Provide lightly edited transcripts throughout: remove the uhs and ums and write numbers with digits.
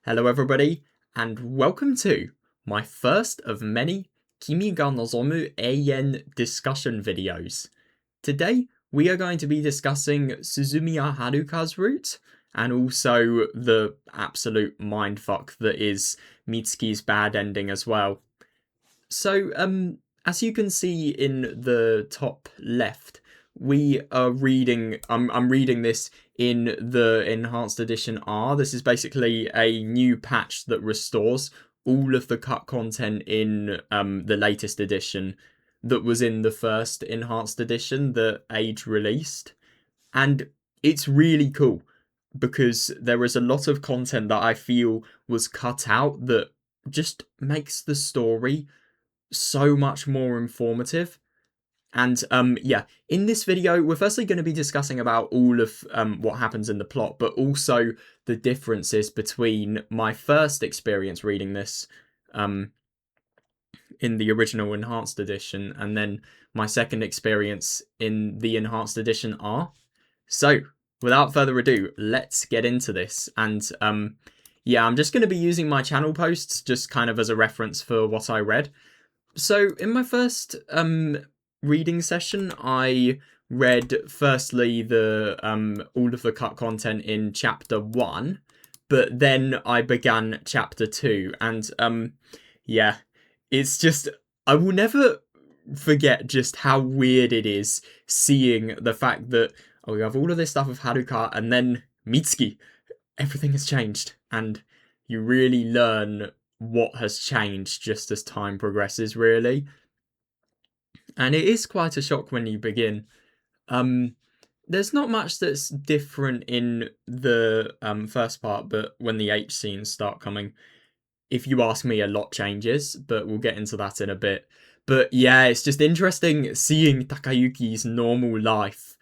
Hello everybody, and welcome to my first of many Kimi ga Nozomu Eien discussion videos. Today, we are going to be discussing Suzumiya Haruka's route, and also the absolute mindfuck that is Mitsuki's bad ending as well. So, as you can see in the top left, we are reading. I'm reading this in the enhanced edition R. This is basically a new patch that restores all of the cut content in the latest edition that was in the first enhanced edition that Age released, and it's really cool because there is a lot of content that I feel was cut out that just makes the story so much more informative. And yeah, in this video, we're firstly going to be discussing about all of what happens in the plot, but also the differences between my first experience reading this in the original enhanced edition and then my second experience in the enhanced edition R. So, without further ado, let's get into this. And yeah, I'm just going to be using my channel posts just kind of as a reference for what I read. So in my first reading session, I read firstly the all of the cut content in chapter 1, but then I began chapter 2, and yeah, it's just I will never forget just how weird it is seeing the fact that we have all of this stuff of Haruka and then Mitsuki. Everything has changed, and you really learn what has changed just as time progresses, really. And it is quite a shock when you begin. There's not much that's different in the first part, but when the H scenes start coming, if you ask me, a lot changes, but we'll get into that in a bit. But yeah, it's just interesting seeing Takayuki's normal life.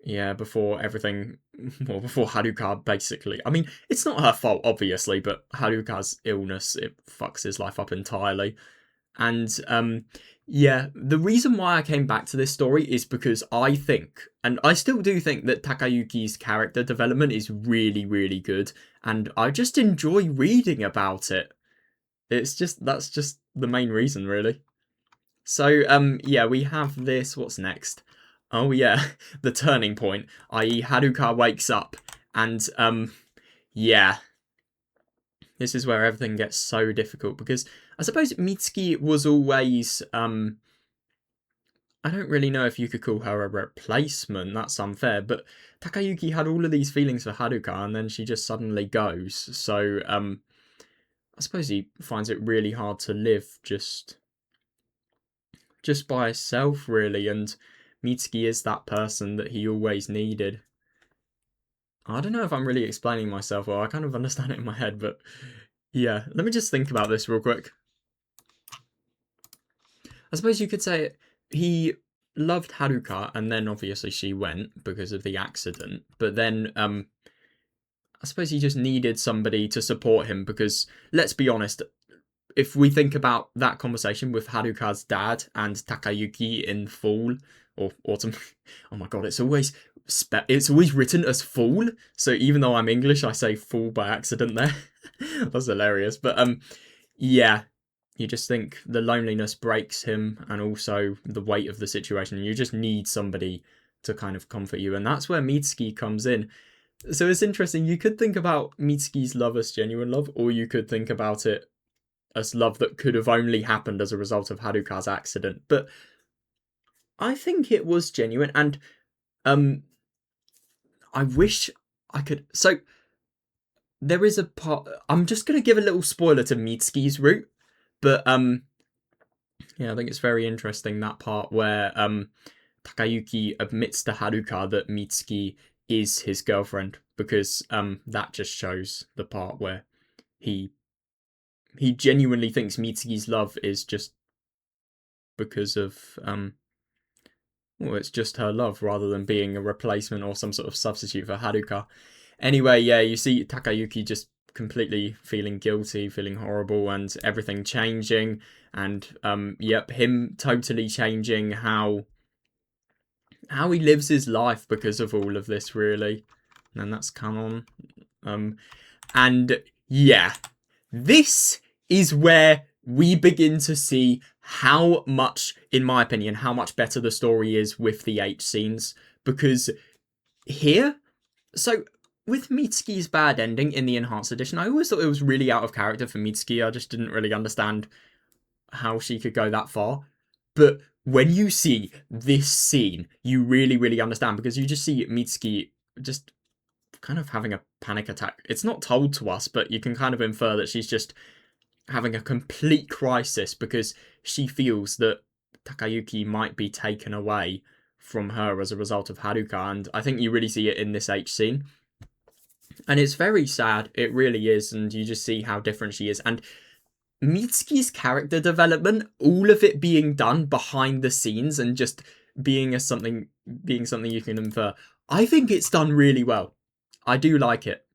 Yeah, before everything, well, before Haruka, basically. I mean, it's not her fault, obviously, but Haruka's illness, it fucks his life up entirely. And yeah, the reason why I came back to this story is because I think, and I still do think, that Takayuki's character development is really, really good, and I just enjoy reading about it. That's just the main reason, really. So yeah, we have this. What's next? Oh yeah, the turning point, i.e. Haruka wakes up, and yeah, this is where everything gets so difficult, because I suppose Mitsuki was always I don't really know if you could call her a replacement, that's unfair, but Takayuki had all of these feelings for Haruka and then she just suddenly goes. So I suppose he finds it really hard to live just by herself, really, and Mitsuki is that person that he always needed. I don't know if I'm really explaining myself well. I kind of understand it in my head, but yeah, let me just think about this real quick. I suppose you could say he loved Haruka, and then obviously she went because of the accident. But then I suppose he just needed somebody to support him because, let's be honest, if we think about that conversation with Haruka's dad and Takayuki in Fall or Autumn, oh my god, it's always written as Fall. So even though I'm English, I say Fall by accident there. That's hilarious. But yeah, you just think the loneliness breaks him, and also the weight of the situation. You just need somebody to kind of comfort you, and that's where Mitsuki comes in. So it's interesting. You could think about Mitsuki's love as genuine love, or you could think about it as love that could have only happened as a result of Haruka's accident. But I think it was genuine, and I wish I could. So there is a part. I'm just gonna give a little spoiler to Mitsuki's route, but yeah, I think it's very interesting, that part where Takayuki admits to Haruka that Mitsuki is his girlfriend, because that just shows the part where he genuinely thinks Mitsuki's love is just because of well, it's just her love rather than being a replacement or some sort of substitute for Haruka. Anyway, yeah, you see Takayuki just completely feeling guilty, feeling horrible, and everything changing, and yep, him totally changing how he lives his life because of all of this, really. And that's canon. And Yeah, this is where we begin to see how much, in my opinion, how much better the story is with the H scenes. Because here, so with Mitsuki's bad ending in the enhanced edition, I always thought it was really out of character for Mitsuki. I just didn't really understand how she could go that far. But when you see this scene, you really, really understand, because you just see Mitsuki just kind of having a panic attack. It's not told to us, but you can kind of infer that she's just having a complete crisis because she feels that Takayuki might be taken away from her as a result of Haruka, and I think you really see it in this H scene. And it's very sad, it really is, and you just see how different she is. And Mitsuki's character development, all of it being done behind the scenes and just being something you can infer, I think it's done really well. I do like it.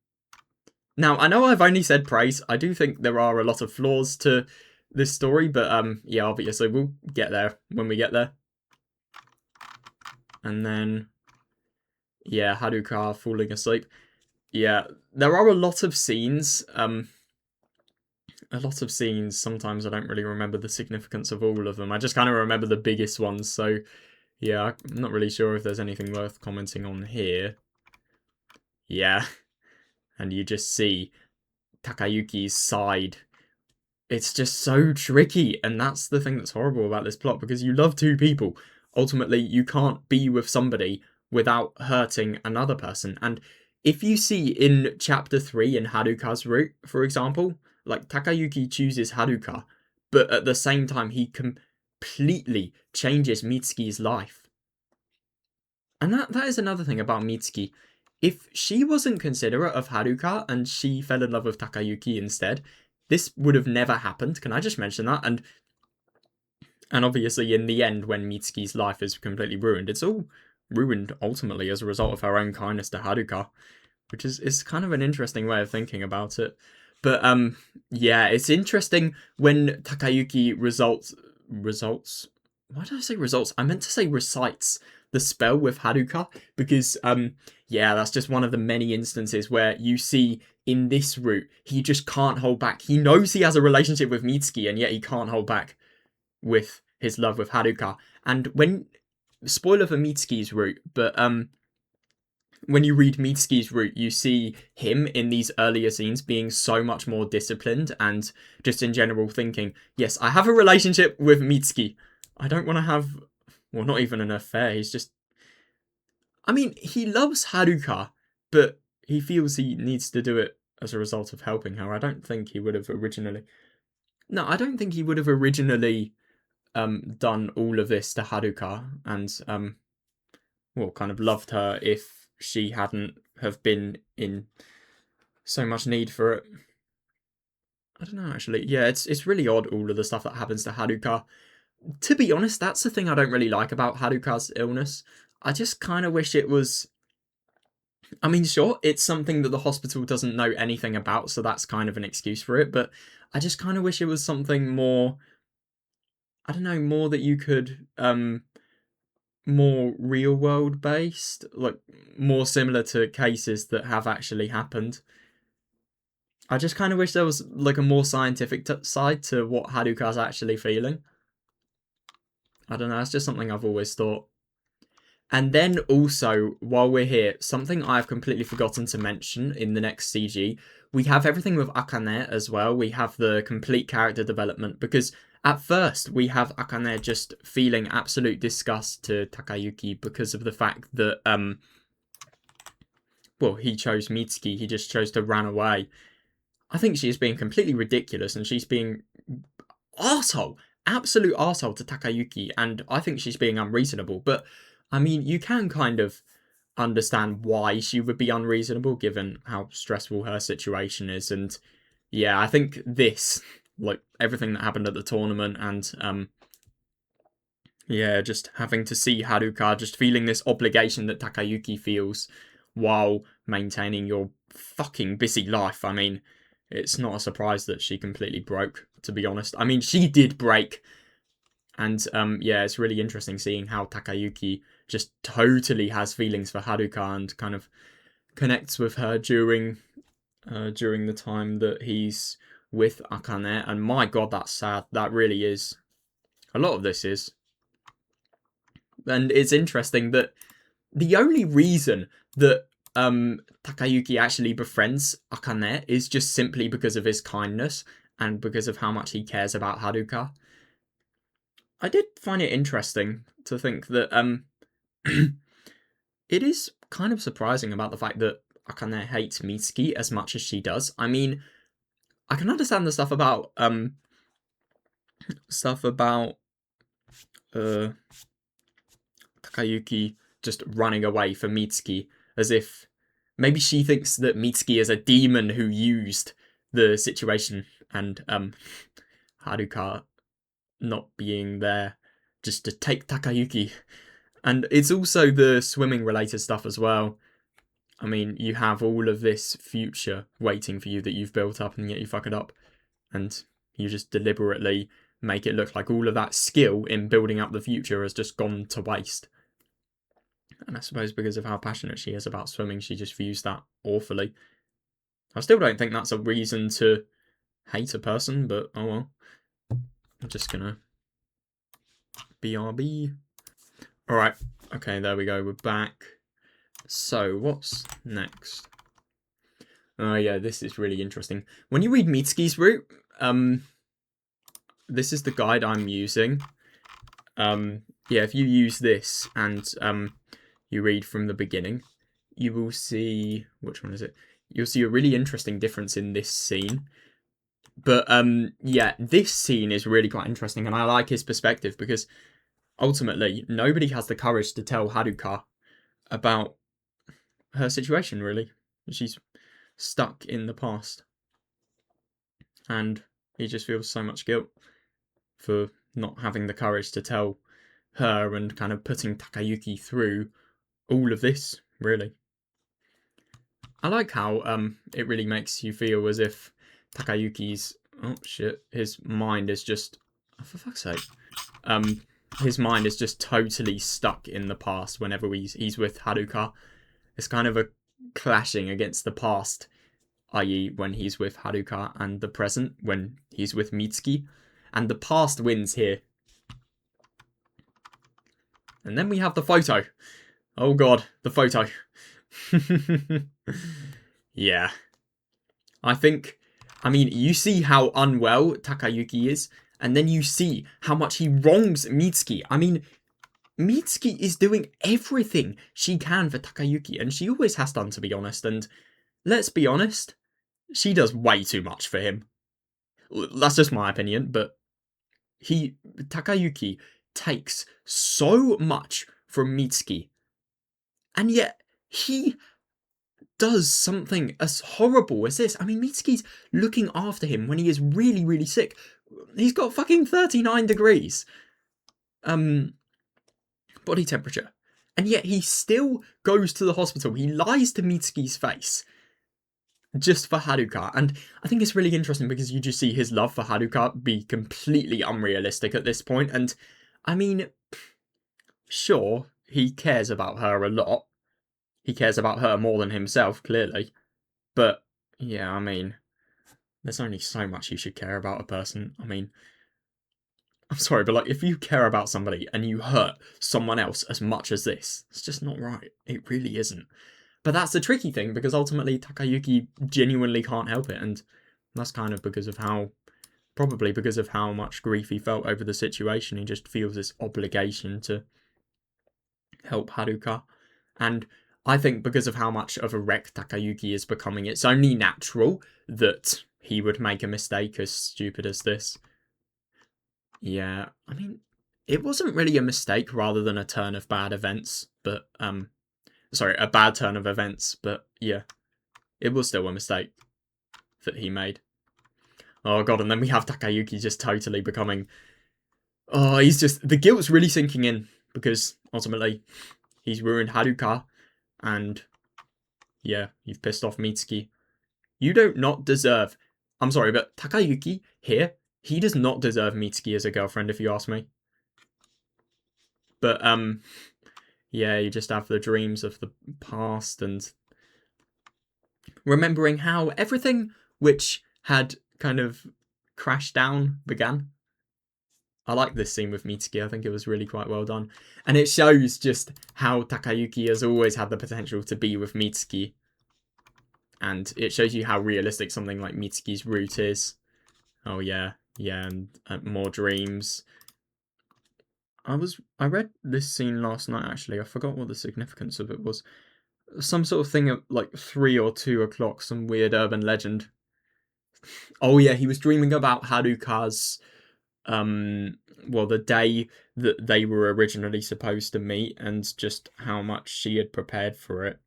Now, I know I've only said praise. I do think there are a lot of flaws to this story, but yeah, obviously we'll get there when we get there. And then, yeah, Haruka falling asleep. Yeah, there are a lot of scenes. Sometimes I don't really remember the significance of all of them. I just kind of remember the biggest ones. So, yeah, I'm not really sure if there's anything worth commenting on here. Yeah, and you just see Takayuki's side. It's just so tricky, and that's the thing that's horrible about this plot, because you love two people. Ultimately, you can't be with somebody without hurting another person. And if you see in chapter 3 in Haruka's route, for example, like Takayuki chooses Haruka, but at the same time he completely changes Mitsuki's life. And that is another thing about Mitsuki. If she wasn't considerate of Haruka and she fell in love with Takayuki instead, this would have never happened. Can I just mention that? And obviously in the end, when Mitsuki's life is completely ruined, it's all ruined ultimately as a result of her own kindness to Haruka, which is kind of an interesting way of thinking about it. But yeah, it's interesting when Takayuki results. Why did I say results? I meant to say recites the spell with Haruka, because yeah, that's just one of the many instances where you see in this route he just can't hold back. He knows he has a relationship with Mitsuki, and yet he can't hold back with his love with Haruka. And when, spoiler for Mitsuki's route, but when you read Mitsuki's route, you see him in these earlier scenes being so much more disciplined and just in general thinking, yes, I have a relationship with Mitsuki. I don't want to have, well, not even an affair. He's just, I mean, he loves Haruka, but he feels he needs to do it as a result of helping her. I don't think he would have originally. No, I don't think he would have originally done all of this to Haruka and well, kind of loved her if she hadn't have been in so much need for it. I don't know, actually. Yeah, it's really odd, all of the stuff that happens to Haruka. To be honest, that's the thing I don't really like about Haruka's illness. I just kind of wish it was. I mean, sure, it's something that the hospital doesn't know anything about, so that's kind of an excuse for it, but I just kind of wish it was something more. I don't know, more that you could more real world based, like more similar to cases that have actually happened. I just kind of wish there was like a more scientific side to what Haruka's actually feeling. I don't know, it's just something I've always thought. And then also, while we're here, something I've completely forgotten to mention in the next CG, we have everything with Akane as well. We have the complete character development, because at first we have Akane just feeling absolute disgust to Takayuki because of the fact that well, he chose Mitsuki, he just chose to run away. I think she is being completely ridiculous, and she's being arsehole, absolute arsehole to Takayuki, and I think she's being unreasonable. But I mean, you can kind of understand why she would be unreasonable given how stressful her situation is. And yeah, I think this, like everything that happened at the tournament, and yeah, just having to see Haruka just feeling this obligation that Takayuki feels while maintaining your fucking busy life. I mean, it's not a surprise that she completely broke, to be honest. I mean, she did break. And yeah, it's really interesting seeing how Takayuki just totally has feelings for Haruka and kind of connects with her during during the time that he's with Akane, and my god, that's sad. That really is. A lot of this is. And it's interesting that the only reason that Takayuki actually befriends Akane is just simply because of his kindness and because of how much he cares about Haruka. I did find it interesting to think that it is kind of surprising about the fact that Akane hates Mitsuki as much as she does. I mean, I can understand the stuff about Takayuki just running away from Mitsuki, as if maybe she thinks that Mitsuki is a demon who used the situation, and Haruka not being there just to take Takayuki. And it's also the swimming related stuff as well. I mean, you have all of this future waiting for you that you've built up, and yet you fuck it up. And you just deliberately make it look like all of that skill in building up the future has just gone to waste. And I suppose because of how passionate she is about swimming, she just views that awfully. I still don't think that's a reason to hate a person, but oh well. I'm just gonna BRB. Alright, okay, there we go, we're back. So, what's next? Oh yeah, this is really interesting. When you read Mitsuki's route, this is the guide I'm using. Yeah, if you use this and you read from the beginning, you will see, which one is it? You'll see a really interesting difference in this scene. But yeah, this scene is really quite interesting, and I like his perspective because ultimately nobody has the courage to tell Haruka about her situation, really. She's stuck in the past, and he just feels so much guilt for not having the courage to tell her and kind of putting Takayuki through all of this, really. I like how it really makes you feel as if Takayuki's his mind is just, oh, for fuck's sake, his mind is just totally stuck in the past whenever he's with Haruka. It's kind of a clashing against the past, i.e. when he's with Haruka, and the present when he's with Mitsuki, and the past wins here. And then we have the photo. Oh god, the photo. Yeah. I mean, you see how unwell Takayuki is, and then you see how much he wrongs Mitsuki. I mean, Mitsuki is doing everything she can for Takayuki, and she always has done, to be honest, and let's be honest, she does way too much for him. That's just my opinion, but Takayuki takes so much from Mitsuki, and yet he does something as horrible as this. I mean, Mitsuki's looking after him when he is really, really sick. He's got fucking 39 degrees body temperature. And yet he still goes to the hospital. He lies to Mitsuki's face just for Haruka. And I think it's really interesting because you just see his love for Haruka be completely unrealistic at this point. And I mean, sure, he cares about her a lot. He cares about her more than himself, clearly. But yeah, I mean, there's only so much you should care about a person. I mean, I'm sorry, but like, if you care about somebody and you hurt someone else as much as this, it's just not right. It really isn't. But that's the tricky thing, because ultimately Takayuki genuinely can't help it, and that's kind of probably because of how much grief he felt over the situation. He just feels this obligation to help Haruka. And I think because of how much of a wreck Takayuki is becoming, it's only natural that he would make a mistake as stupid as this. Yeah, I mean, it wasn't really a mistake rather than a turn of bad events, but, sorry, a bad turn of events, but yeah, it was still a mistake that he made. Oh god, and then we have Takayuki just totally becoming, oh, the guilt's really sinking in, because ultimately, he's ruined Haruka, and yeah, you've pissed off Mitsuki. You don't not deserve, I'm sorry, but Takayuki here, he does not deserve Mitsuki as a girlfriend, if you ask me. But, yeah, you just have the dreams of the past, and remembering how everything which had kind of crashed down began. I like this scene with Mitsuki. I think it was really quite well done. And it shows just how Takayuki has always had the potential to be with Mitsuki. And it shows you how realistic something like Mitsuki's route is. Oh yeah, yeah, and more dreams. I read this scene last night actually. I forgot what the significance of it was. Some sort of thing at like 3 or 2 o'clock, some weird urban legend. Oh yeah, he was dreaming about Haruka's the day that they were originally supposed to meet, and just how much she had prepared for it.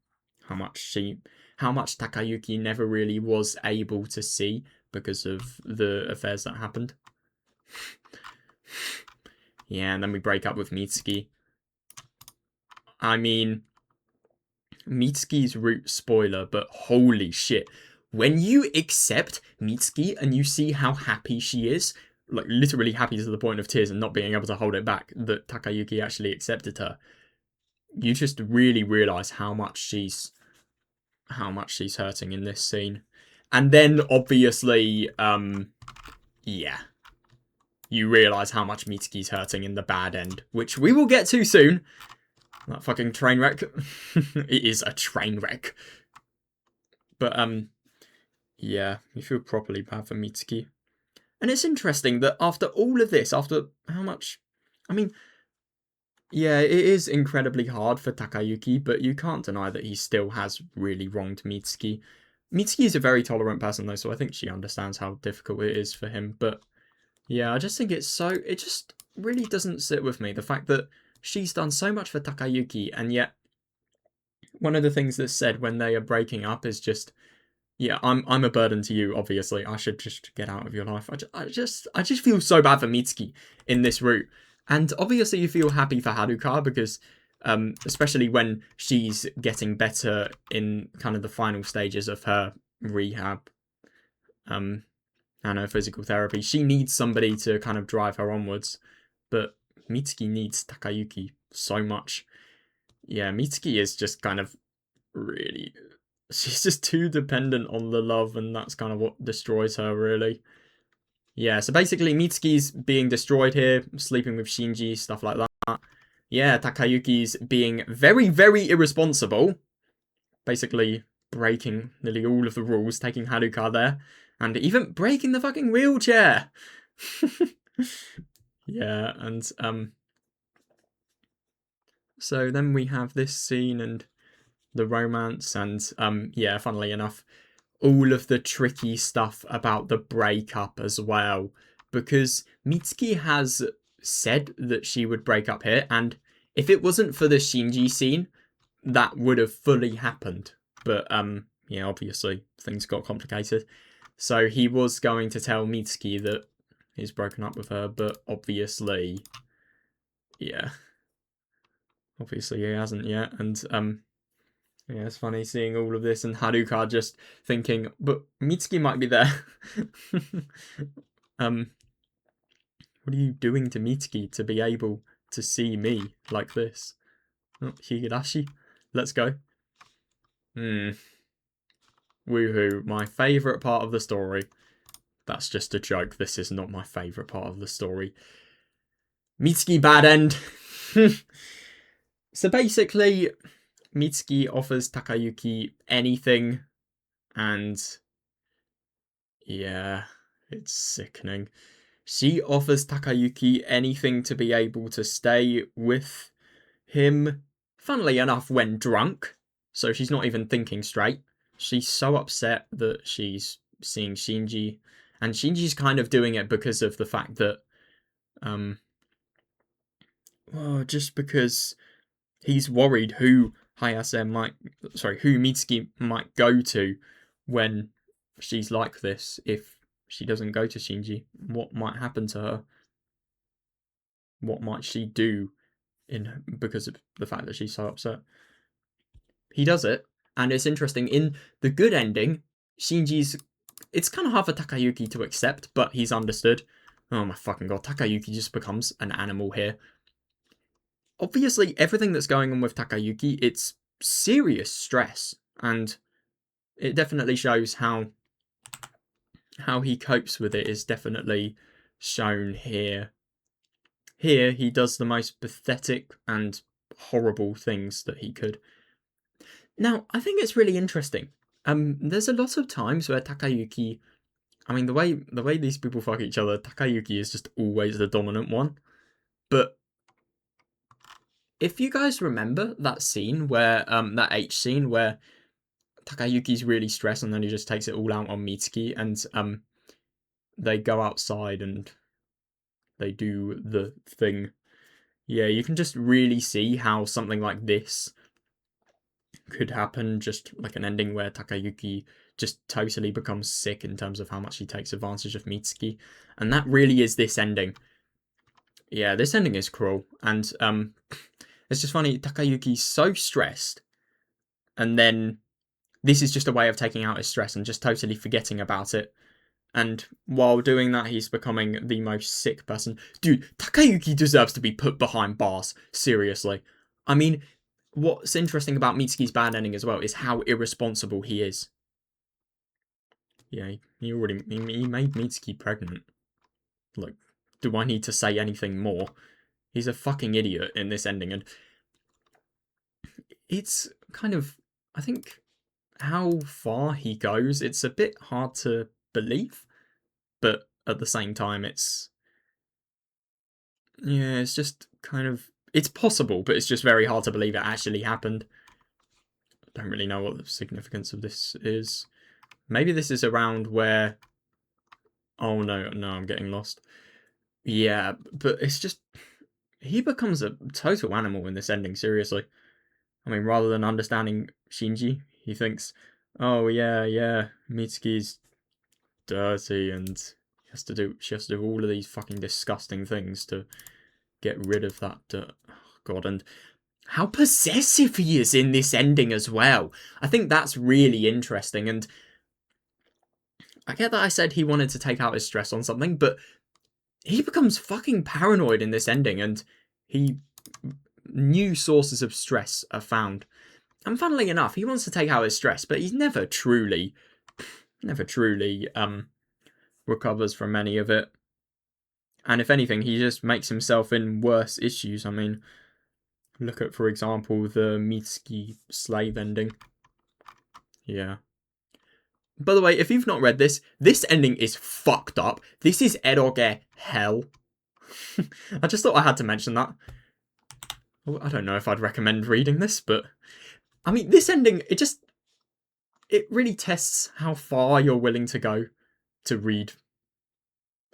How much Takayuki never really was able to see because of the affairs that happened. Yeah, and then we break up with Mitsuki. I mean, Mitsuki's route spoiler, but holy shit. When you accept Mitsuki and you see how happy she is, like literally happy to the point of tears and not being able to hold it back, that Takayuki actually accepted her, you just really realize how much she's hurting in this scene. And then obviously, yeah, you realize how much Mitsuki's hurting in the bad end, which we will get to soon. That fucking train wreck. It is a train wreck. But, yeah, you feel properly bad for Mitsuki. And it's interesting that after all of this, after how much... I mean, yeah, it is incredibly hard for Takayuki, but you can't deny that he still has really wronged Mitsuki. Mitsuki is a very tolerant person, though, so I think she understands how difficult it is for him. But, yeah, I just think it just really doesn't sit with me. The fact that she's done so much for Takayuki, and yet one of the things that's said when they are breaking up is just, yeah, I'm a burden to you, obviously. I should just get out of your life. I just feel so bad for Mitsuki in this route. And obviously you feel happy for Haruka because, especially when she's getting better in kind of the final stages of her rehab, and her physical therapy. She needs somebody to kind of drive her onwards. But Mitsuki needs Takayuki so much. Yeah, Mitsuki is just kind of really... She's just too dependent on the love, and that's kind of what destroys her, really. Yeah, so basically Mitsuki's being destroyed here, sleeping with Shinji, stuff like that. Yeah, Takayuki's being very, very irresponsible. Basically breaking nearly all of the rules, taking Haruka there, and even breaking the fucking wheelchair. Yeah, and so then we have this scene and the romance, and yeah, funnily enough, all of the tricky stuff about the breakup as well, because Mitsuki has said that she would break up here, and if it wasn't for the Shinji scene, that would have fully happened. But yeah, obviously things got complicated, so he was going to tell Mitsuki that he's broken up with her, but obviously, yeah, obviously he hasn't yet, and yeah, it's funny seeing all of this and Haruka just thinking, but Mitsuki might be there. What are you doing to Mitsuki to be able to see me like this? Oh, Higurashi, let's go. Woohoo, my favourite part of the story. That's just a joke, this is not my favourite part of the story. Mitsuki Bad End. So basically, Mitsuki offers Takayuki anything, and yeah, it's sickening. She offers Takayuki anything to be able to stay with him, funnily enough, when drunk, so she's not even thinking straight. She's so upset that she's seeing Shinji, and Shinji's kind of doing it because of the fact that, well, just because he's worried who who Mitsuki might go to when she's like this. If she doesn't go to Shinji, what might happen to her? What might she do because of the fact that she's so upset? He does it, and it's interesting. In the good ending, it's kind of hard for Takayuki to accept, but he's understood. Oh my fucking god, Takayuki just becomes an animal here. Obviously, everything that's going on with Takayuki, it's serious stress, and it definitely shows how he copes with it is definitely shown here. Here, he does the most pathetic and horrible things that he could. Now, I think it's really interesting. There's a lot of times where Takayuki, I mean, the way these people fuck each other, Takayuki is just always the dominant one. But if you guys remember that scene where, that H scene where Takayuki's really stressed and then he just takes it all out on Mitsuki, and they go outside and they do the thing. Yeah, you can just really see how something like this could happen, just like an ending where Takayuki just totally becomes sick in terms of how much he takes advantage of Mitsuki. And that really is this ending. Yeah, this ending is cruel. And it's just funny, Takayuki's so stressed, and then this is just a way of taking out his stress and just totally forgetting about it. And while doing that, he's becoming the most sick person. Dude, Takayuki deserves to be put behind bars. Seriously. I mean, what's interesting about Mitsuki's bad ending as well is how irresponsible he is. Yeah, he made Mitsuki pregnant. Like, do I need to say anything more? He's a fucking idiot in this ending, and it's kind of, I think, how far he goes, it's a bit hard to believe, but at the same time, it's just kind of, it's possible, but it's just very hard to believe it actually happened. I don't really know what the significance of this is. Maybe this is around where, oh no, I'm getting lost. Yeah, but it's just, he becomes a total animal in this ending, seriously. I mean, rather than understanding Shinji, he thinks, oh yeah, Mitsuki's dirty and she has to do all of these fucking disgusting things to get rid of that dirt. Oh, God, and how possessive he is in this ending as well. I think that's really interesting, and I get that I said he wanted to take out his stress on something, but he becomes fucking paranoid in this ending, and new sources of stress are found. And funnily enough, he wants to take out his stress, but he's never truly recovers from any of it. And if anything, he just makes himself in worse issues. I mean, look at, for example, the Mitsuki slave ending. Yeah. By the way, if you've not read this ending is fucked up. This is eroge hell. I just thought I had to mention that. Well, I don't know if I'd recommend reading this, but I mean, this ending, it really tests how far you're willing to go to read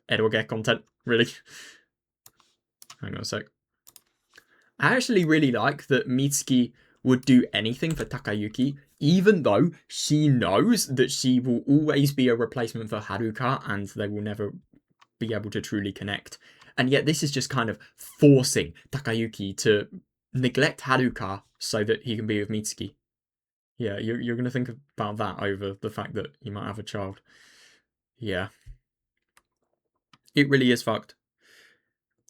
eroge content, really. Hang on a sec. I actually really like that Mitsuki would do anything for Takayuki, even though she knows that she will always be a replacement for Haruka and they will never be able to truly connect. And yet this is just kind of forcing Takayuki to neglect Haruka so that he can be with Mitsuki. Yeah, you're going to think about that over the fact that you might have a child. Yeah. It really is fucked.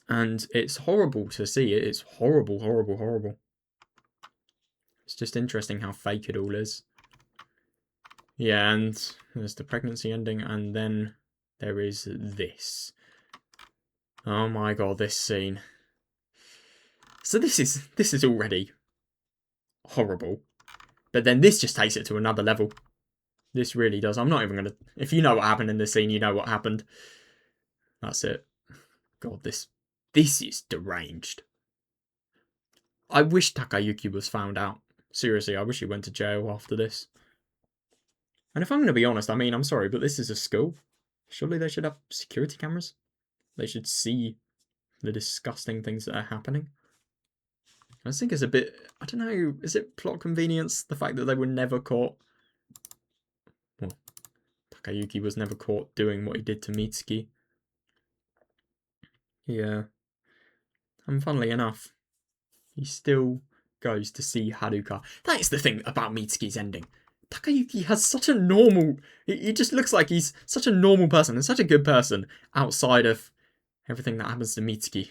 And it's horrible to see it. It's horrible, horrible, horrible. It's just interesting how fake it all is. Yeah, and there's the pregnancy ending, and then there is this. Oh my god, this scene. So this is already horrible. But then this just takes it to another level. This really does. I'm not even gonna... If you know what happened in this scene, you know what happened. That's it. God, this is deranged. I wish Takayuki was found out. Seriously, I wish he went to jail after this. And if I'm going to be honest, I mean, I'm sorry, but this is a school. Surely they should have security cameras. They should see the disgusting things that are happening. I just think it's a bit... I don't know, is it plot convenience? The fact that they were never caught? Well, Takayuki was never caught doing what he did to Mitsuki. Yeah. And funnily enough, he still goes to see Haruka. That is the thing about Mitsuki's ending. Takayuki has such a normal... He just looks like he's such a normal person and such a good person outside of everything that happens to Mitsuki.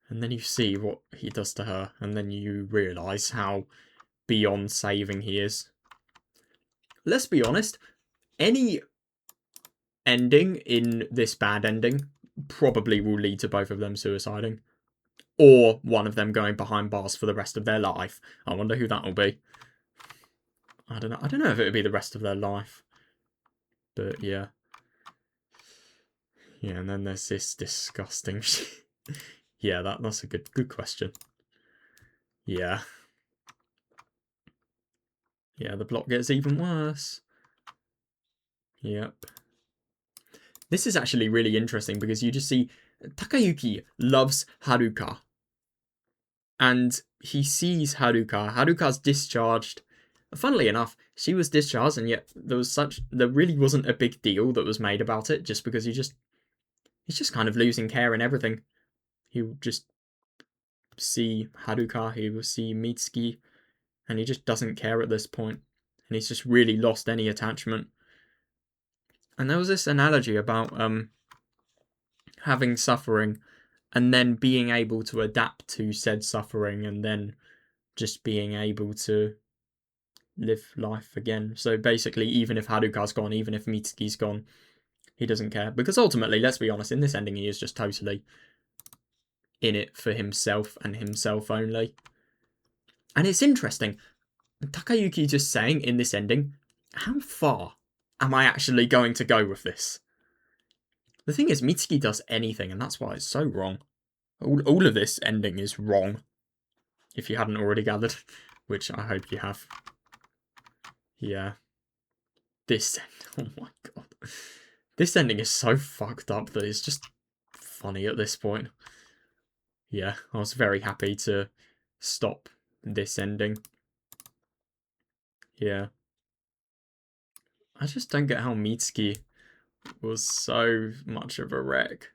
And then you see what he does to her, and then you realise how beyond saving he is. let's be honest, any ending in this bad ending probably will lead to both of them suiciding. Or one of them going behind bars for the rest of their life. I wonder who that will be. I don't know. I don't know if it would be the rest of their life. But yeah. Yeah, and then there's this disgusting yeah, that's a good question. Yeah. Yeah, the plot gets even worse. Yep. This is actually really interesting because you just see Takayuki loves Haruka. And he sees Haruka. Haruka's discharged. Funnily enough, she was discharged, and yet there really wasn't a big deal that was made about it, just because he's just kind of losing care and everything. He would just see Haruka, he will see Mitsuki, and he just doesn't care at this point. And he's just really lost any attachment. And there was this analogy about having suffering and then being able to adapt to said suffering and then just being able to live life again. So basically, even if Haruka's gone, even if Mitsuki's gone, he doesn't care. Because ultimately, let's be honest, in this ending, he is just totally in it for himself and himself only. And it's interesting, Takayuki just saying in this ending, how far am I actually going to go with this? The thing is, Mitsuki does anything, and that's why it's so wrong. All of this ending is wrong, if you hadn't already gathered, which I hope you have. Yeah. This ending, oh my god. This ending is so fucked up that it's just funny at this point. Yeah, I was very happy to stop this ending. Yeah. I just don't get how Mitsuki was so much of a wreck.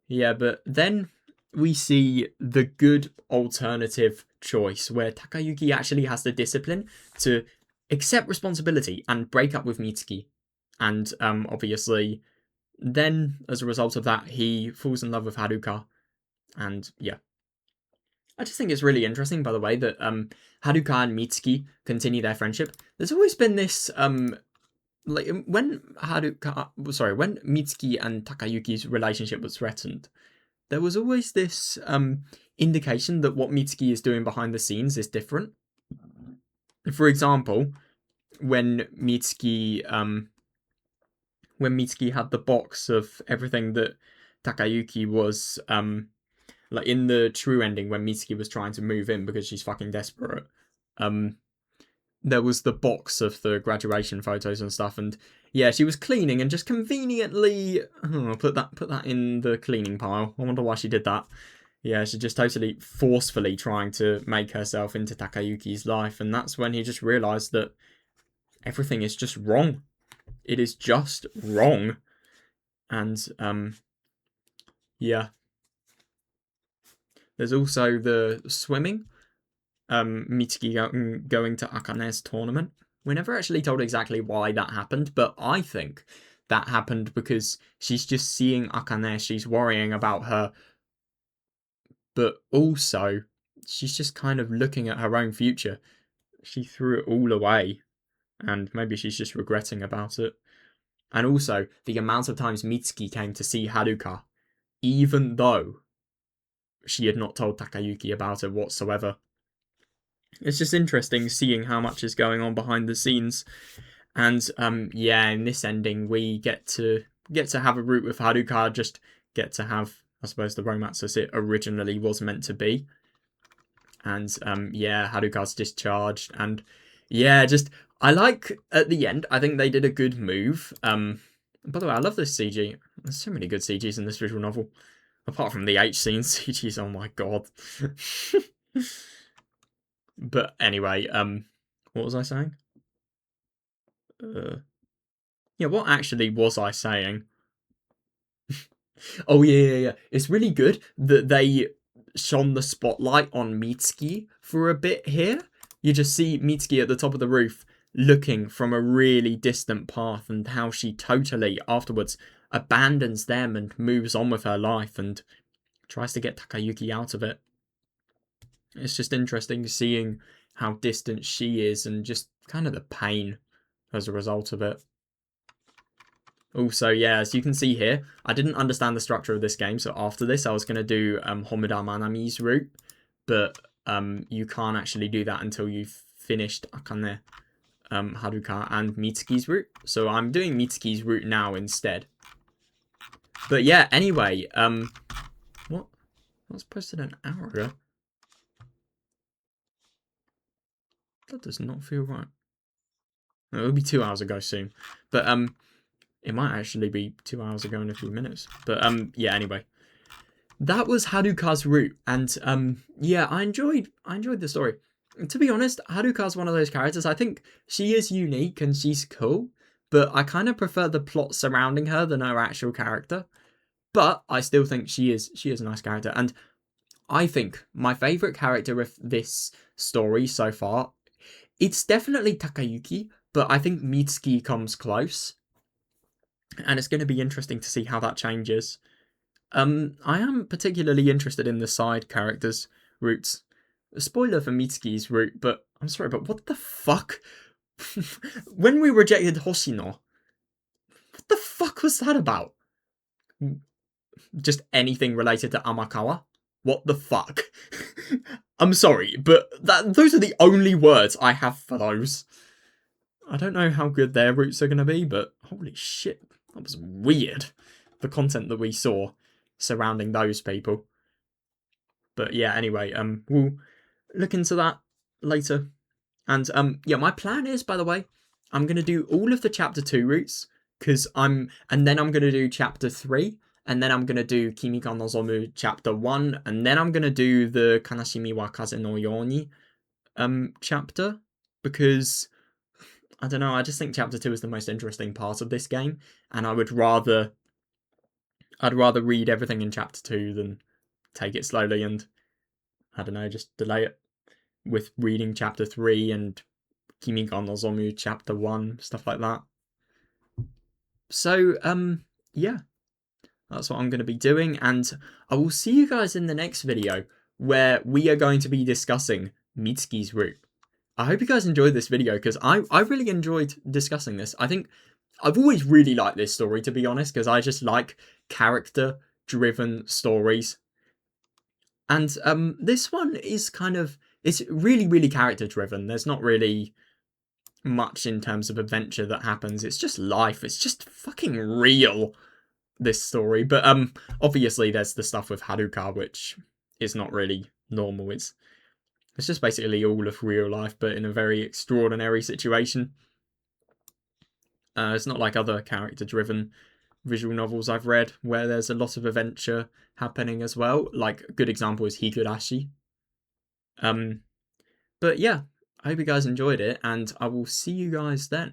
Yeah, but then we see the good alternative choice where Takayuki actually has the discipline to accept responsibility and break up with Mitsuki. And obviously, then as a result of that, he falls in love with Haruka. And yeah. I just think it's really interesting, by the way, that Haruka and Mitsuki continue their friendship. There's always been this like when when Mitsuki and Takayuki's relationship was threatened, there was always this indication that what Mitsuki is doing behind the scenes is different. For example, when Mitsuki had the box of everything that Takayuki was like in the true ending when Mitsuki was trying to move in because she's fucking desperate, there was the box of the graduation photos and stuff, and yeah, she was cleaning and just conveniently put that in the cleaning pile. I wonder why she did that. Yeah, she's just totally forcefully trying to make herself into Takayuki's life, and that's when he just realised that everything is just wrong. It is just wrong. And yeah. There's also the swimming. Mitsuki going to Akane's tournament. We're never actually told exactly why that happened, but I think that happened because she's just seeing Akane, she's worrying about her, but also she's just kind of looking at her own future. She threw it all away, and maybe she's just regretting about it. And also, the amount of times Mitsuki came to see Haruka, even though she had not told Takayuki about it whatsoever. It's just interesting seeing how much is going on behind the scenes. And yeah, in this ending we get to have a route with Haruka, just get to have, I suppose, the romance as it originally was meant to be. And yeah, Haruka's discharged, and yeah, just I like at the end, I think they did a good move. By the way, I love this CG. There's so many good CGs in this visual novel. Apart from the H scene CGs, oh my god. But anyway, what was I saying? Yeah, what actually was I saying? Oh yeah. It's really good that they shone the spotlight on Mitsuki for a bit here. You just see Mitsuki at the top of the roof looking from a really distant path, and how she totally afterwards abandons them and moves on with her life and tries to get Takayuki out of it. It's just interesting seeing how distant she is and just kind of the pain as a result of it. Also, yeah, as you can see here, I didn't understand the structure of this game, so after this I was going to do Homura Manami's route, but you can't actually do that until you've finished Akane, Haruka, and Mitsuki's route. So I'm doing Mitsuki's route now instead. But yeah, anyway, what? I was posted an hour ago. That does not feel right. It'll be 2 hours ago soon. But it might actually be 2 hours ago in a few minutes. But yeah, anyway. That was Haruka's route, and yeah, I enjoyed the story. To be honest, Haruka's one of those characters. I think she is unique and she's cool, but I kind of prefer the plot surrounding her than her actual character. But I still think she is a nice character, and I think my favorite character of this story so far, it's definitely Takayuki, but I think Mitsuki comes close, and it's going to be interesting to see how that changes. I am particularly interested in the side characters' routes. A spoiler for Mitsuki's route, but I'm sorry, but what the fuck? When we rejected Hoshino, what the fuck was that about? Just anything related to Amakawa? What the fuck? I'm sorry, but those are the only words I have for those. I don't know how good their routes are going to be, but holy shit, that was weird. The content that we saw surrounding those people. But yeah, anyway, we'll look into that later. And yeah, my plan is, by the way, I'm gonna do all of the chapter 2 routes, and then I'm gonna do chapter 3, and then I'm gonna do Kimi ga Nozomu chapter 1, and then I'm gonna do the Kanashimi wa Kaze no Yoni chapter, because I don't know, I just think chapter 2 is the most interesting part of this game, and I'd rather read everything in chapter 2 than take it slowly and, I don't know, just delay it with reading chapter 3 and Kimi ga Nozomu chapter 1, stuff like that. So, yeah, that's what I'm going to be doing, and I will see you guys in the next video, where we are going to be discussing Mitsuki's route. I hope you guys enjoyed this video, because I really enjoyed discussing this. I think I've always really liked this story, to be honest, because I just like character-driven stories. And this one is it's really, really character-driven. There's not really much in terms of adventure that happens. It's just life. It's just fucking real, this story. But obviously there's the stuff with Haruka, which is not really normal. It's just basically all of real life, but in a very extraordinary situation. It's not like other character-driven visual novels I've read, where there's a lot of adventure happening as well. Like, a good example is Higurashi. But yeah, I hope you guys enjoyed it, and I will see you guys then.